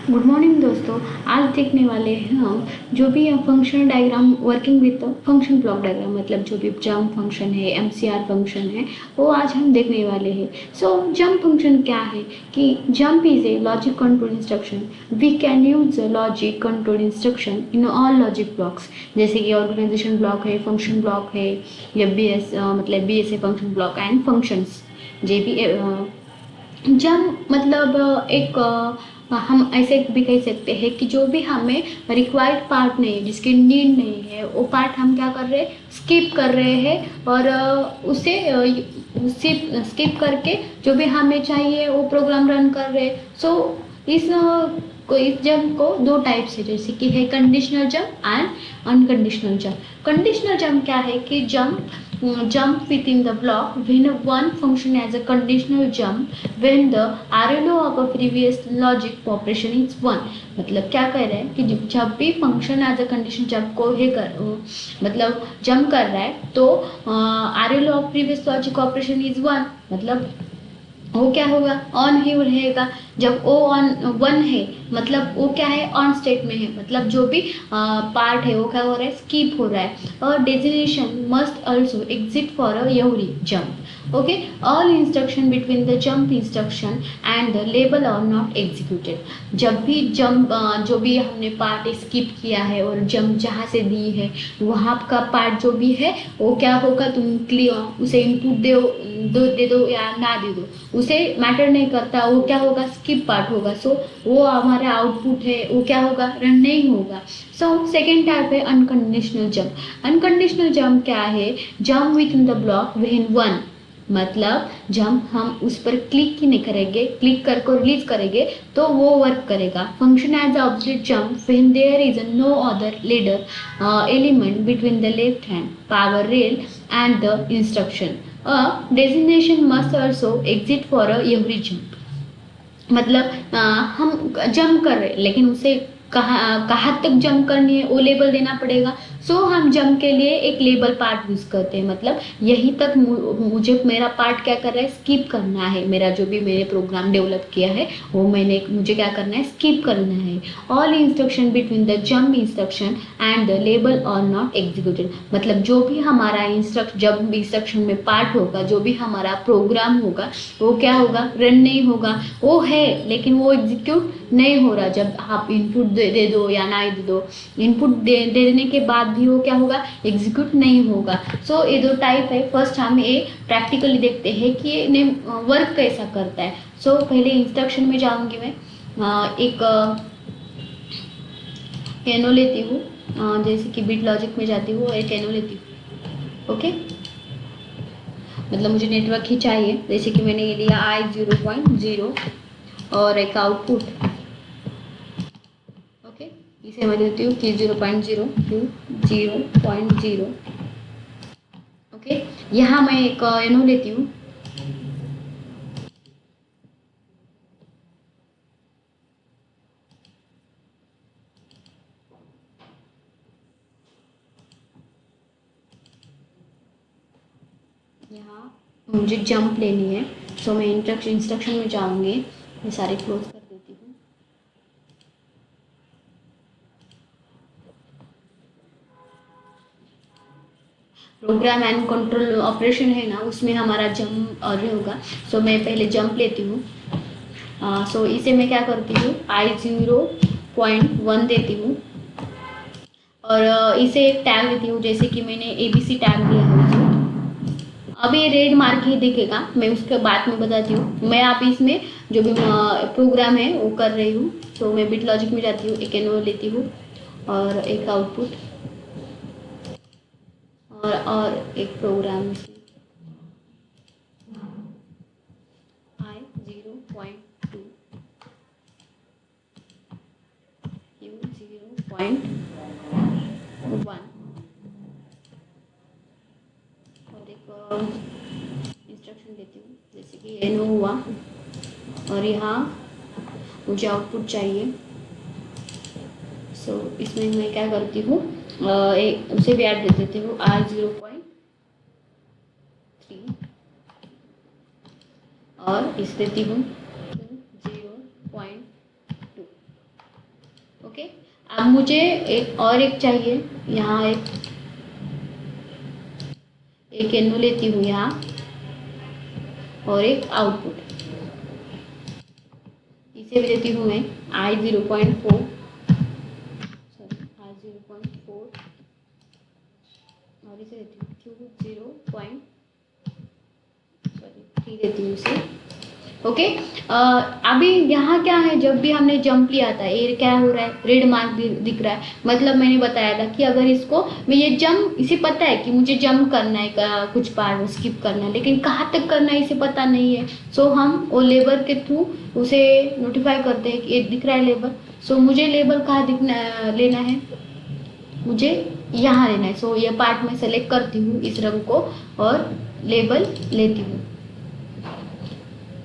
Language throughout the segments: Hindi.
गुड मॉर्निंग दोस्तों। आज देखने वाले हैं हम जो भी function diagram working with function block diagram, मतलब जो भी जंप फंक्शन है, एमसीआर फंक्शन है, वो आज हम देखने वाले हैं। सो जंप फंक्शन क्या है कि jump is a logic control instruction. We can use logic control instruction in all logic blocks, जैसे कि ऑर्गेनाइजेशन ब्लॉक है, फंक्शन ब्लॉक है, या मतलब BSA function block and functions. जे भी जंप मतलब एक हम ऐसे भी कह सकते हैं कि जो भी हमें रिक्वायर्ड पार्ट नहीं है, जिसकी नीड नहीं है, वो पार्ट हम क्या कर रहे हैं, स्किप कर रहे हैं, और उसे स्किप करके जो भी हमें चाहिए वो प्रोग्राम रन कर रहे हैं। सो इस जंप को दो टाइप से, जैसे कि है conditional jump and unconditional jump. Conditional jump क्या है कि jump within the block when one function has a conditional jump when the RLO of a previous logic operation is 1। मतलब क्या कह रहे हैं कि जब भी function as a condition jump को मतलब जंप कर रहा है तो RLO of previous logic operation is 1, मतलब वो क्या होगा, ऑन ही रहेगा। जब ओ ऑन 1 है मतलब वो क्या है, ऑन स्टेट में है, मतलब जो भी पार्ट है वो क्या हो रहा है, स्किप हो रहा है। और designation must also exit for every jump. Okay, all instruction between the jump instruction and the label are not executed. जब भी जंप जो भी हमने पार्ट स्किप किया है और जंप जहाँ से दी है वहाँ का पार्ट जो भी है वो क्या होगा, तुम क्लियर उसे इनपुट दे दो या ना दे दो, उसे मैटर नहीं करता, वो क्या होगा, स्किप पार्ट होगा। सो वो हमारा आउटपुट है वो क्या होगा, रन नहीं होगा। सो सेकेंड टाइप है अनकंडीशनल जंप। अनकंडीशनल जंप क्या है, jump with in the block when 1, मतलब जब हम उस पर क्लिक ही नहीं करेंगे, क्लिक करके रिलीज करेंगे तो वो वर्क करेगा। Function as object jump when there is no other ladder element between the left hand power rail and the instruction. Designation must also exit for every jump. मतलब हम जंप कर रहे हैं लेकिन उसे कहाँ तक जंप करनी है वो लेबल देना पड़ेगा। सो हम जंप के लिए एक लेबल पार्ट यूज करते हैं, मतलब यहीं तक मुझे मेरा पार्ट क्या कर रहा है, स्किप करना है। मेरा जो भी मैंने प्रोग्राम डेवलप किया है वो मुझे क्या करना है, स्किप करना है। All instruction between the jump instruction and the label are not executed. मतलब जो भी हमारा जंप इंस्ट्रक्शन में पार्ट होगा, जो भी हमारा प्रोग्राम होगा वो क्या होगा, रन नहीं होगा। वो है लेकिन वो एग्जीक्यूट नहीं हो रहा। जब आप इनपुट दे दो या ना दे दो, इनपुट देने के बाद भी वो क्या होगा, एग्जीक्यूट नहीं होगा। सो ये दो टाइप है। फर्स्ट हम ये प्रैक्टिकली देखते हैं कि ये वर्क कैसा करता है। सो पहले इंस्ट्रक्शन में जाऊंगी मैं। एक कैनो लेती हूँ, जैसे कि बिट लॉजिक में जाती हूँ, एक कैनो लेती हूँ। ओके, मतलब मुझे नेटवर्क ही चाहिए। जैसे कि मैंने ये लिया I0.0 और एक आउटपुट। ओके, इसे मैं देती हूँ कि 0.0 टू 0.0। ओके, यहाँ मैं एक एनो लेती हूँ। यहाँ मुझे जंप लेनी है, सो मैं इंस्ट्रक्शन में जाऊंगी। मैं सारे क्लोज कर देती हूँ। प्रोग्राम एंड कंट्रोल ऑपरेशन है ना, उसमें हमारा जंप और होगा। सो मैं पहले जंप लेती हूँ। सो इसे मैं क्या करती हूँ, I0.1 देती हूँ और इसे एक टैग देती हूँ, जैसे कि मैंने ABC टैग दिया है उसे। अब ये रेड मार्क ही दिखेगा, मैं उसके बाद में बताती हूँ। मैं आप इसमें जो भी प्रोग्राम है वो कर रही हूँ। तो मैं बिट लॉजिक में जाती हूँ, एक एनो लेती हूँ और एक आउटपुट और एक प्रोग्राम इसमें I0.2 U0.1 और एक इंस्ट्रक्शन देती हूँ, जैसे कि एनो हुआ और यहाँ मुझे आउटपुट चाहिए। सो इसमें मैं क्या करती हूँ, उसे भी ऐड दे देती हूँ I0.3 और इस देती हूँ 0.2। ओके, अब मुझे एक चाहिए, यहाँ एक एनो लेती हूँ यहाँ, और एक आउटपुट, इसे भी देती हूँ मैं I0.4, सॉरी I0.4, और इसे देती हूँ Q0.3 देती हूँ इसे। ओके, अभी यहाँ क्या है, जब भी हमने जंप लिया था ये क्या हो रहा है, रेड मार्क दिख रहा है, मतलब मैंने बताया था कि अगर इसको मैं ये जंप, इसे पता है कि मुझे जंप करना है, कुछ पार्ट स्किप करना है, लेकिन कहाँ तक करना है इसे पता नहीं है। सो हम वो लेबर के थ्रू उसे नोटिफाई करते हैं कि ये दिख रहा है लेबर। सो मुझे लेबर कहाँ लेना है, मुझे यहाँ लेना है। सो ये पार्ट में सेलेक्ट करती हूँ इस रंग को और लेबल लेती हूँ।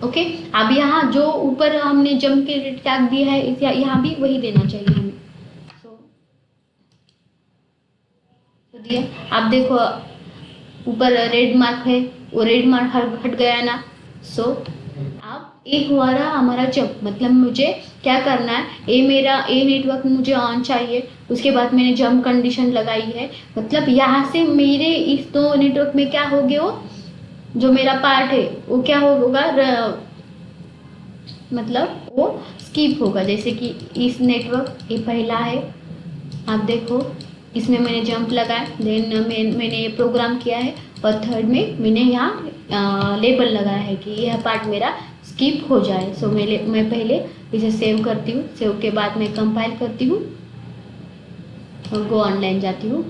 ओके, अब यहाँ जो ऊपर हमने जंप के टैग दिया है, यहाँ भी वही देना चाहिए हमें। तो दिया, आप देखो ऊपर रेड मार्क है, वो रेड मार्क हट गया ना। सो अब एक हुआ हमारा जंप, मतलब मुझे क्या करना है, ए नेटवर्क मुझे ऑन चाहिए, उसके बाद मैंने जंप कंडीशन लगाई है, मतलब यहाँ से मेरे इस दो नेटवर्क में क्या हो गया, जो मेरा पार्ट है वो क्या होगा, मतलब वो स्किप होगा। जैसे कि इस नेटवर्क ये पहला है, आप देखो इसमें मैंने जंप लगाया, देन मैंने ये प्रोग्राम किया है, और थर्ड में मैंने यहाँ लेबल लगाया है कि यह पार्ट मेरा स्किप हो जाए। सो मैं पहले इसे सेव करती हूँ, सेव के बाद मैं कंपाइल करती हूँ और गो ऑनलाइन जाती हूँ।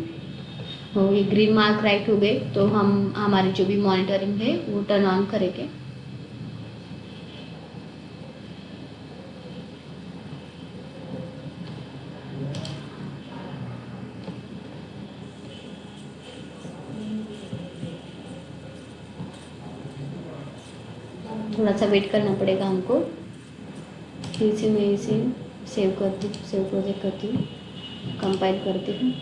तो ये ग्रीन मार्क राइट हो गए, तो हम हमारी जो भी मॉनिटरिंग है वो टर्न ऑन करेंगे। थोड़ा सा वेट करना पड़ेगा हमको। फिर से मैं इसे सेव करती हूँ, सेव प्रोजेक्ट करती हूँ, कंपाइल करती हूँ।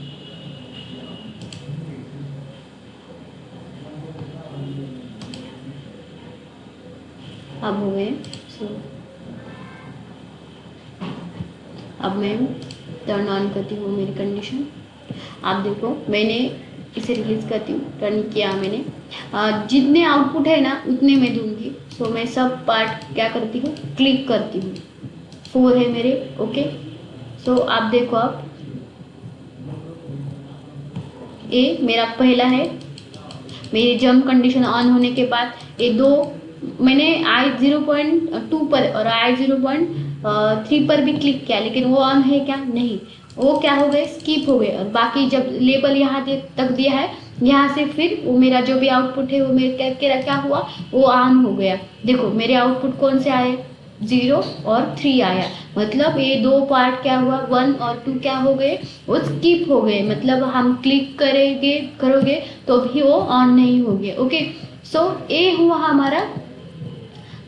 अब हो गए। सो अब मैं टर्न ऑन करती हूँ मेरी कंडीशन। आप देखो मैंने इसे रिलीज करती हूँ, टर्न किया मैंने, जितने आउटपुट है ना उतने मैं दूंगी। सो मैं सब पार्ट क्या करती हूँ, क्लिक करती हूँ, 4 है मेरे। ओके, सो आप देखो, आप ये मेरा पहला है, मेरी जंप कंडीशन ऑन होने के बाद ये दो मैंने I0.2 पर और I0.3 पर भी क्लिक किया, लेकिन वो ऑन है क्या, नहीं, वो क्या हो गए, स्किप हो गए। और बाकी जब लेबल यहाँ तक दिया है, यहाँ से फिर वो मेरा जो भी आउटपुट है वो मेरे क्या हुआ, वो ऑन हो गया। देखो मेरे आउटपुट कौन से आए, 0 और 3 आया, मतलब ये दो पार्ट क्या हुआ, 1 और 2 क्या हो गए, वो स्किप हो गए, मतलब हम क्लिक करोगे तो भी वो ऑन नहीं होंगे। ओके, सो ये हुआ हमारा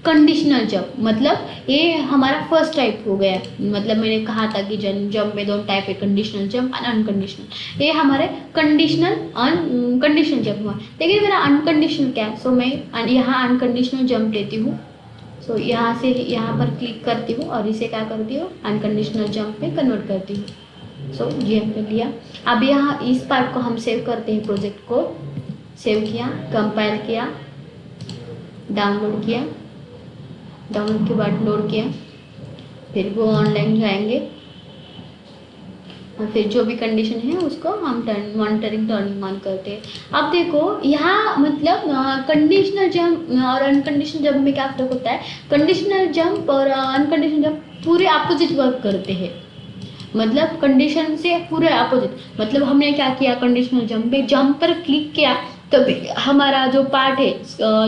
कंडीशनल जंप, मतलब ये हमारा फर्स्ट टाइप हो गया। मतलब मैंने कहा था कि जंप में 2 टाइप है, कंडीशनल जंप और अनकंडीशनल। ये हमारे कंडीशनल जंप हुआ, लेकिन मेरा अनकंडीशनल क्या है। सो मैं यहाँ अनकंडीशनल जंप लेती हूँ। सो यहाँ से यहाँ पर क्लिक करती हूँ और इसे क्या करती हूँ, अनकंडीशनल जंप में कन्वर्ट करती हूँ। सो ये हमने लिया। अब यहाँ इस पार्ट को हम सेव करते हैं, प्रोजेक्ट को सेव किया, कंपाइल किया, डाउनलोड किया, डाउनलोड के बाद लोड किया, फिर वो ऑनलाइन जाएंगे और फिर जो भी कंडीशन है उसको हम मॉनिटरिंग टर्निंग ऑन करते हैं। अब देखो यहाँ मतलब कंडीशनल जंप और अनकंडीशनल जंप में क्या फर्क होता है। कंडीशनल जंप और अनकंडीशनल जंप पूरे अपोजिट वर्क करते हैं, मतलब कंडीशन से पूरे अपोजिट। मतलब हमने क्या किया, कंडीशनल जंप में जंप पर क्लिक किया तभी हमारा जो पार्ट है,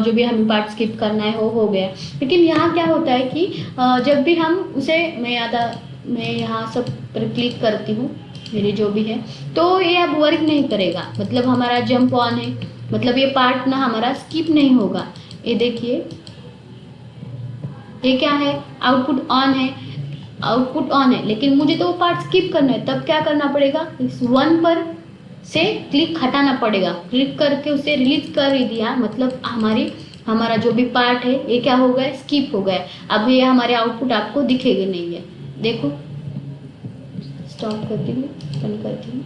जो भी हमें पार्ट स्किप करना है वो हो गया। लेकिन यहाँ क्या होता है कि जब भी हम उसे मैं यहाँ सब पर क्लिक करती हूँ, मेरे जो भी है, तो ये अब वर्क नहीं करेगा। मतलब हमारा जंप ऑन है, मतलब ये पार्ट ना हमारा स्किप नहीं होगा। ये देखिए ये क्या है, आउटपुट ऑन है, आउटपुट ऑन है, लेकिन मुझे तो वो पार्ट स्किप करना है। तब क्या करना पड़ेगा, इस 1 पर से क्लिक हटाना पड़ेगा। क्लिक करके उसे रिलीज कर ही दिया, मतलब हमारा जो भी पार्ट है ये क्या हो गया, स्किप हो गया। अब ये हमारे आउटपुट आपको दिखेगा नहीं है, देखो स्टॉप करती हूँ, बंद करती हूँ।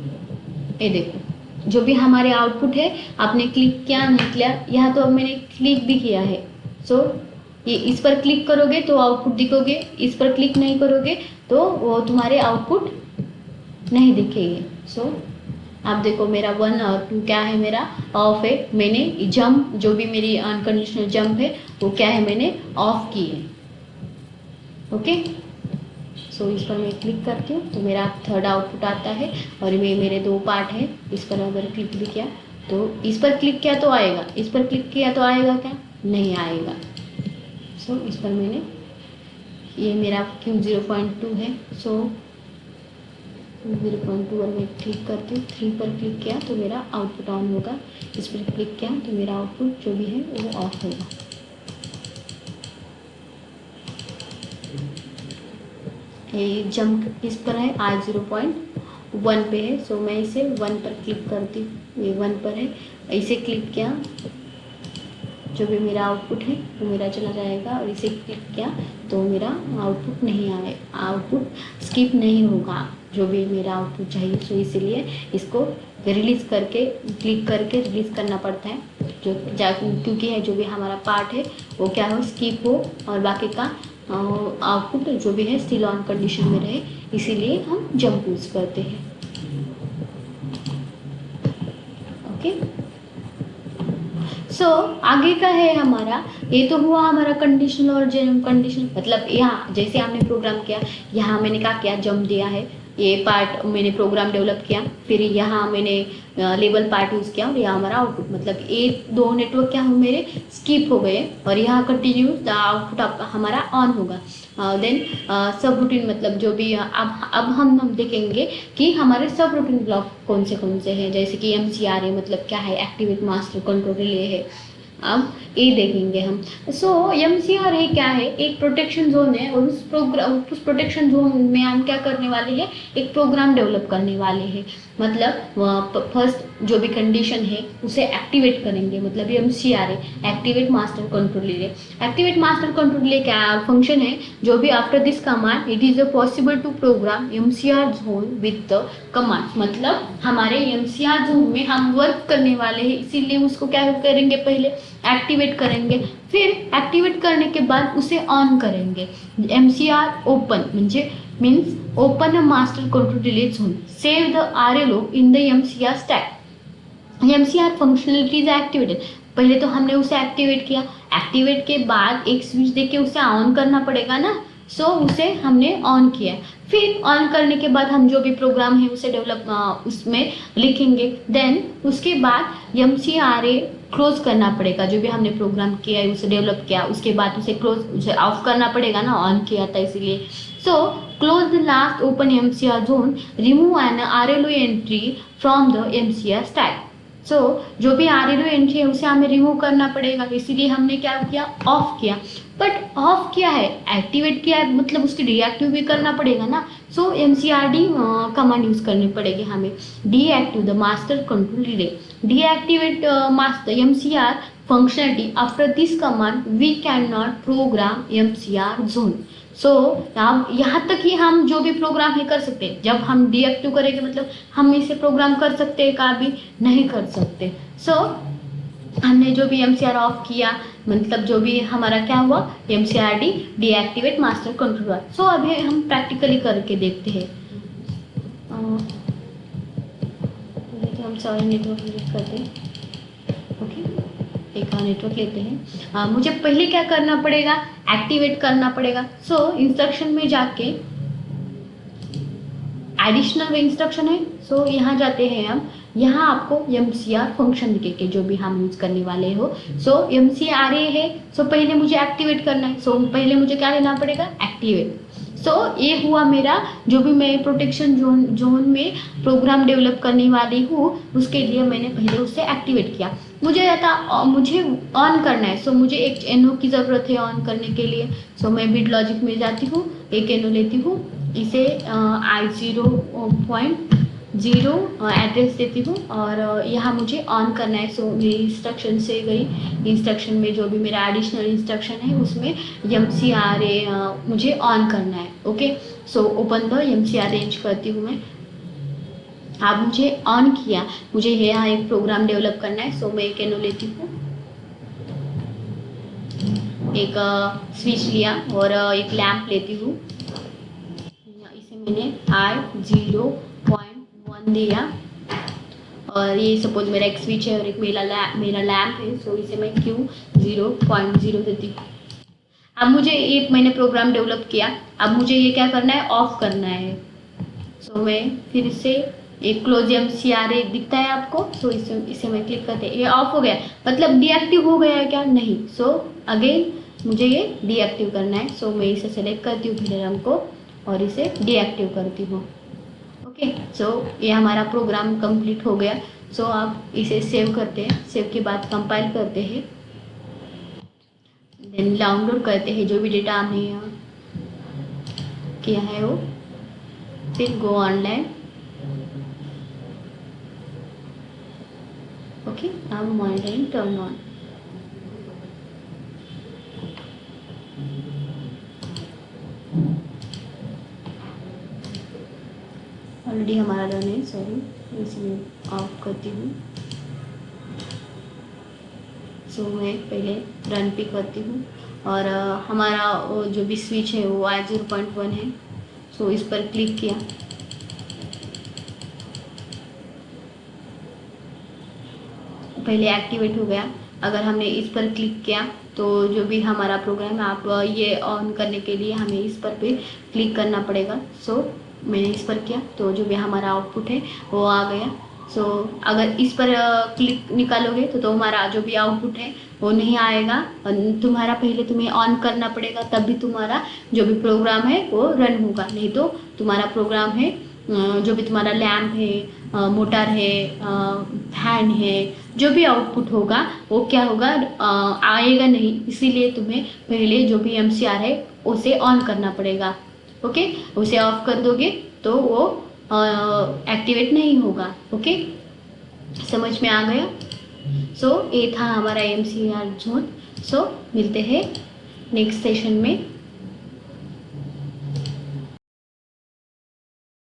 ये देखो जो भी हमारे आउटपुट है, आपने क्लिक किया नहीं किया, यहाँ तो अब मैंने क्लिक भी किया है। सो ये इस पर क्लिक करोगे तो आउटपुट दिखोगे, इस पर क्लिक नहीं करोगे तो वो तुम्हारे आउटपुट नहीं दिखेंगे। सो आप देखो मेरा 1 और 2 क्या है, मेरा ऑफ है। मैंने जंप जो भी मेरी अनकंडीशनल जंप है वो क्या है, मैंने ऑफ की है। ओके, सो इस पर मैं क्लिक करती हूँ तो मेरा थर्ड आउटपुट आता है। और ये मेरे 2 पार्ट है, इस पर अगर क्लिक भी किया तो इस पर क्लिक किया तो आएगा, इस पर क्लिक किया तो आएगा क्या, नहीं आएगा। सो इस पर मैंने, ये मेरा Q0.2 है। सो 0.2 और मैं क्लिक करती हूँ, 3 पर क्लिक किया तो मेरा आउटपुट ऑन होगा, इस पर क्लिक किया तो मेरा आउटपुट जो भी है वो ऑफ होगा। ये जंप किस पर है, R0.1 पे है। सो मैं इसे 1 पर क्लिक करती हूँ, ये 1 पर है, इसे क्लिक किया जो भी मेरा आउटपुट है वो मेरा चला जाएगा, और इसे क्लिक किया तो मेरा आउटपुट नहीं आए, आउटपुट स्किप नहीं होगा जो भी मेरा आउटपुट चाहिए। सो इसीलिए इसको रिलीज़ करके, क्लिक करके रिलीज़ करना पड़ता है, क्योंकि है जो भी हमारा पार्ट है वो क्या हो, स्किप हो, और बाकी का आउटपुट जो भी है स्टिल ऑन कंडीशन में रहे, इसीलिए हम जंप यूज करते हैं। ओके, सो आगे का है हमारा, ये तो हुआ हमारा कंडीशनल और कंडीशनल, मतलब यहाँ जैसे हमने प्रोग्राम किया, यहाँ मैंने क्या किया, जंप दिया है, ये पार्ट मैंने प्रोग्राम डेवलप किया, फिर यहाँ मैंने लेवल पार्ट यूज़ किया, और यहाँ हमारा आउटपुट, मतलब ये 2 नेटवर्क क्या हो मेरे स्किप हो गए, और यहाँ कंटिन्यूस आउटपुट हमारा ऑन होगा। देन सब रूटीन, मतलब जो भी अब हम देखेंगे कि हमारे सब रूटीन ब्लॉक कौन से हैं, जैसे कि MCRA मतलब क्या है, एक्टिवेट मास्टर कंट्रोल रिले है, अब ये देखेंगे हम। सो MCRA क्या है, एक प्रोटेक्शन जोन है, और उस प्रोटेक्शन जोन में हम क्या करने वाले हैं, एक प्रोग्राम डेवलप करने वाले हैं। मतलब फर्स्ट जो भी कंडीशन है उसे एक्टिवेट करेंगे, मतलब MCRA activate master control relay. Activate master control relay क्या फंक्शन है, जो भी after this command it is possible to program MCR zone with the command, मतलब हमारे MCR जोन में हम वर्क करने वाले हैं, इसीलिए उसको क्या करेंगे, पहले एक्टिवेट करेंगे, फिर एक्टिवेट करने के बाद उसे ऑन करेंगे। MCR ओपन म्हणजे means open a master control relay zone, save the RLO in the MCR stack. MCR functionalities activated, पहले तो हमने उसे एक्टिवेट किया, एक्टिवेट के बाद एक स्विच देके उसे ऑन करना पड़ेगा ना, सो उसे हमने ऑन किया, फिर ऑन करने के बाद हम जो भी प्रोग्राम है उसे डेवलप उसमें लिखेंगे, देन उसके बाद MCRA क्लोज करना पड़ेगा, जो भी हमने प्रोग्राम किया है उसे डेवलप किया, उसके बाद उसे क्लोज, उसे ऑफ करना पड़ेगा ना, ऑन किया था इसीलिए। So close the last open MCR zone, remove an RLO entry from the MCR stack. So जो भी RLO एंट्री है उसे हमें रिमूव करना पड़ेगा, इसीलिए हमने क्या किया, ऑफ किया। बट ऑफ किया है, एक्टिवेट किया है, मतलब उसकी डीएक्टिव भी करना पड़ेगा ना, सो MCRD कमांड यूज करनी पड़ेगी हमें, deactivate the master control relay, deactivate master MCR functionality, after this command we can not program MCR zone. So यहाँ तक ही हम जो भी प्रोग्राम है कर सकते हैं, जब हम डीएक्टिव करेंगे मतलब हम इसे प्रोग्राम कर सकते हैं, का भी नहीं कर सकते। सो हमने जो भी MCR ऑफ किया, मतलब जो भी हमारा क्या हुआ, MCRD डीएक्टिवेट मास्टर कंट्रोलर। सो अभी हम प्रैक्टिकली करके देखते हैं। तो हम सारे नेटवर्क यूज करते हैं। ओके, एक नेटवर्क लेते हैं। मुझे पहले क्या करना पड़ेगा, एक्टिवेट करना पड़ेगा। सो इंस्ट्रक्शन में जाके एडिशनल इंस्ट्रक्शन है, सो यहाँ जाते हैं हम, यहाँ आपको MCR फंक्शन दिखेंगे जो भी हम यूज करने वाले हो। सो MCRA है, सो पहले मुझे एक्टिवेट करना है, सो पहले मुझे क्या लेना पड़ेगा, एक्टिवेट। सो ये हुआ मेरा, जो भी मैं प्रोटेक्शन जोन में प्रोग्राम डेवलप करने वाली हूँ उसके लिए मैंने पहले उसे एक्टिवेट किया। मुझे ऑन करना है, सो मुझे एक NO की ज़रूरत है ऑन करने के लिए। सो मैं बिट लॉजिक में जाती हूँ, एक NO लेती हूँ, इसे I0.1 0 एड्रेस देती हूँ और यहाँ मुझे ऑन करना है। सो मेरी इंस्ट्रक्शन से गई, इंस्ट्रक्शन में जो भी मेरा एडिशनल इंस्ट्रक्शन है उसमें MCRA मुझे ऑन करना है। Okay, so open the MCR range करती हूँ मैं। अब मुझे ऑन किया, मुझे यहाँ एक प्रोग्राम डेवलप करना है। सो मैं एक एनो लेती हूँ, एक स्विच लिया और एक लैंप लेती हूँ। इसे मैंने I0.1 दिया और ये सपोज मेरा एक स्विच है और एक मेरा लैंप है। सो इसे मैं Q0.0 देती हूँ। अब मुझे एक मैंने प्रोग्राम डेवलप किया, अब मुझे ये क्या करना है, ऑफ करना है। सो मैं फिर से एक क्लोज MCRA दिखता है आपको। सो इसे मैं क्लिक करते, ये ऑफ हो गया, मतलब डीएक्टिव हो गया है क्या, नहीं। सो अगेन मुझे ये डीएक्टिव करना है। सो मैं इसे सेलेक्ट करती हूँ फिर रंग को और इसे डीएक्टिव करती हूँ। ओके, सो ये हमारा प्रोग्राम कंप्लीट हो गया। सो आप इसे सेव करते हैं, सेव के बाद कंपाइल करते हैं, देन डाउनलोड करते हैं जो भी डेटा हमने यहाँ किया है वो, फिर गो ऑनलाइन। ओके, अब मॉनिटरिंग टर्न ऑन। ऑलरेडी हमारा रन है, सॉरी इसे ऑफ करती हूँ। सो मैं पहले रन पे करती हूँ और हमारा जो भी स्विच है वो I0.1 है। सो इस पर क्लिक किया, पहले एक्टिवेट हो गया। अगर हमने इस पर क्लिक किया तो जो भी हमारा प्रोग्राम है, आप ये ऑन करने के लिए हमें इस पर पे क्लिक करना पड़ेगा। सो मैंने इस पर किया तो जो भी हमारा आउटपुट है वो आ गया। सो अगर इस पर क्लिक निकालोगे तो हमारा जो भी आउटपुट है वो नहीं आएगा, तुम्हारा पहले तुम्हें ऑन करना पड़ेगा, तब भी तुम्हारा जो भी प्रोग्राम है वो रन होगा। नहीं तो तुम्हारा प्रोग्राम है, जो भी तुम्हारा लैंप है, मोटर है, फैन है, जो भी आउटपुट होगा वो क्या होगा, आएगा नहीं। इसीलिए तुम्हें पहले जो भी MCR है उसे ऑन करना पड़ेगा। ओके, उसे ऑफ कर दोगे तो वो एक्टिवेट नहीं होगा। ओके, समझ में आ गया। सो ये था हमारा MCR जोन। सो मिलते हैं नेक्स्ट सेशन में।